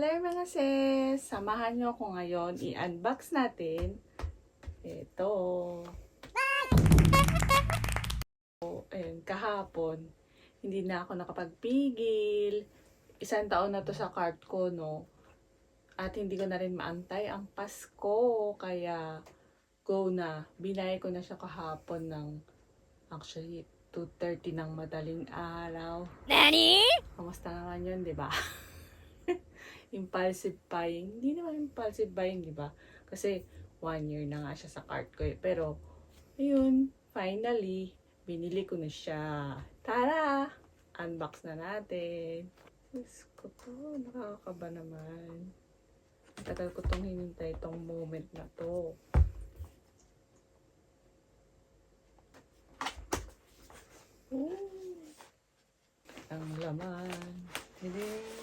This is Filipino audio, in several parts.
Hello mga sis! Samahan nyo ako ngayon. I-unbox natin. Ito. Ayun, kahapon. Hindi na ako nakapagpigil. Isang taon na to sa cart ko, no? At hindi ko na rin maantay ang Pasko. Kaya, go na. Binay ko na siya kahapon ng, actually, 2:30 ng madaling araw. Nani? Kamusta naman yun, di ba? Impulsive buying. Hindi naman impulsive buying, di ba? Kasi 1 year na nga siya sa cart ko eh. Pero, ayun, finally, binili ko na siya. Tara! Unbox na natin. Diyos ko to, nakakaba naman. Tagal ko tong hinintay tong moment na to. Ooh. Ang laman. Diling.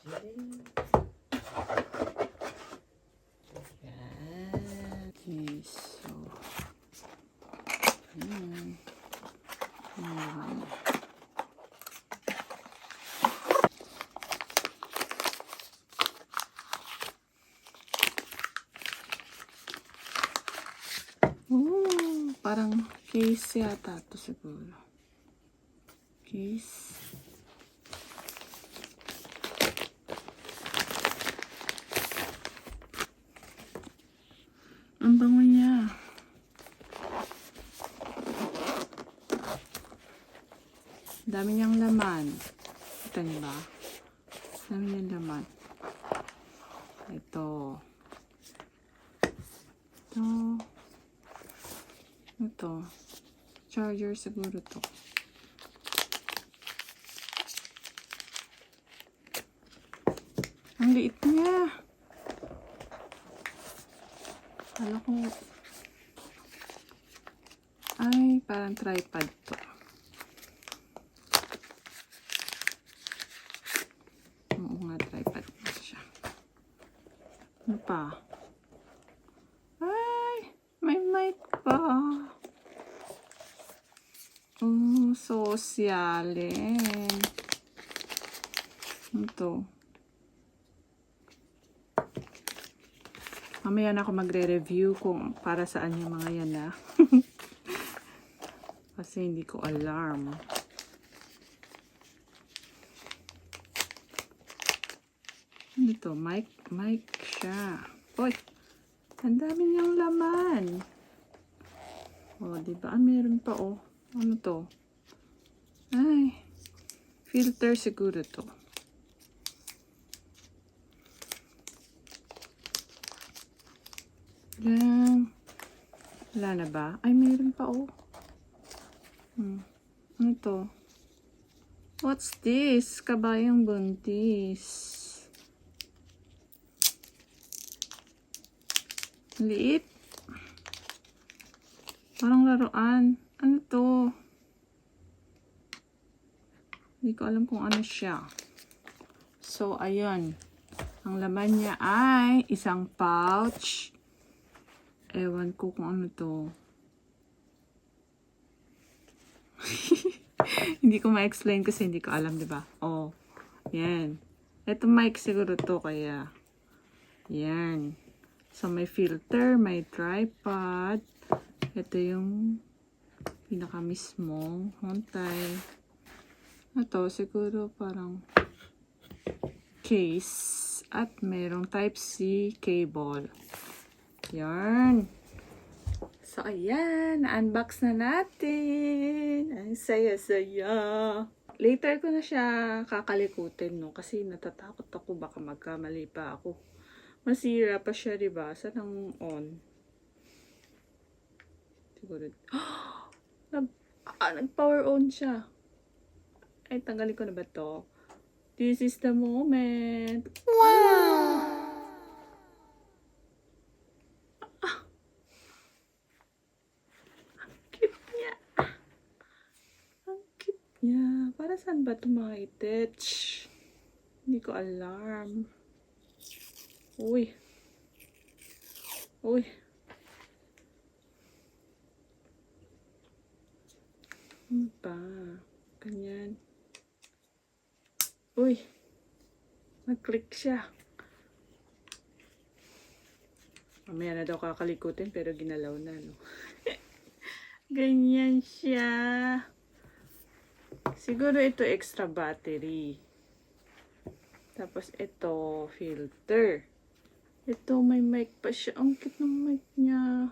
Diling. Yan. Okay, so. Yan. Yan. Oh, parang case yata ito siguro. Case. Ang bango niya. Dami niyang laman. Kita niyo ba? Dami niyang laman. Ito. Ito. Ito. Charger siguro to. Ang liit niya. Kala ko. Ay, parang tripod to. Oo nga, tripod na siya. Ano pa? Ay, may mic pa. Sosyalin. Ito. Mamaya na ako magre-review kung para saan yung mga yan na. Kasi hindi ko alarm. Ano to? Mic siya. Uy! Ang dami niyang laman. O, diba? Meron pa, oh. Ano to? Ay. Filter siguro to. Yan. Wala na ba? Ay, meron pa, oh. Ano to? What's this? Kabayang buntis. Liit. Parang laruan. Ano to? Hindi ko alam kung ano siya. So, ayun. Ang laman niya ay isang pouch. Ewan ko kung ano to. Hindi ko ma-explain kasi hindi ko alam, diba? Oh, yan. Ito mic siguro to, kaya yan. So, may filter, may tripod. Ito yung pinaka mismong huntay. Ito, siguro parang case. At mayroong Type-C cable. Yarn. So, ayan. Na-unbox na natin. Ang saya-saya. Later ko na siya kakalikutin, no? Kasi natatakot ako. Baka magkamali pa ako. Masira pa siya, diba? Saan ang on? Siguro. Nag-power on siya. Ay, tanggalin ko na ba to? This is the moment. Wow! Ang cute niya. Ang cute niya. Para saan ba ito mga itich? Hindi ko alarm. Uy. Uy. Ano ba? Ganyan. Uy. Nag-click siya. Mamaya na daw kakalikutin pero ginalaw na, no? Ganyan siya. Siguro ito extra battery. Tapos ito, filter. Ito, may mic pa siya. Ang cute ng mic niya.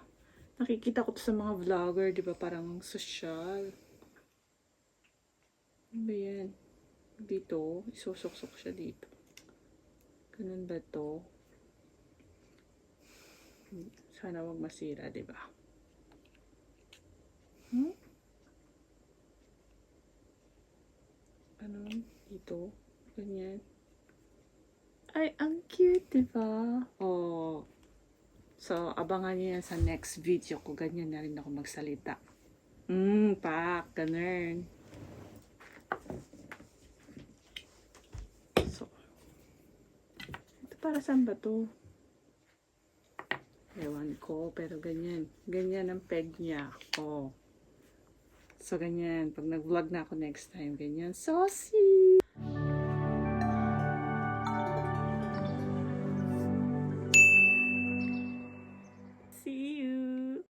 Nakikita ko to sa mga vlogger, di ba? Parang social. Ano ba yan? Dito, isusok-sok siya dito. Ganun ba to? Sana wag masira, di ba? Ano? Dito? Ganyan. Ay, ang cute, di ba? Oh. So, abangan niyo yan sa next video ko. Ganyan na rin ako magsalita. Pak. Ganun. So, ito para saan ba to? Ewan ko, pero ganyan. Ganyan ang peg niya. Oh. So, ganyan. Pag nag-vlog na ako next time, ganyan. Saucy!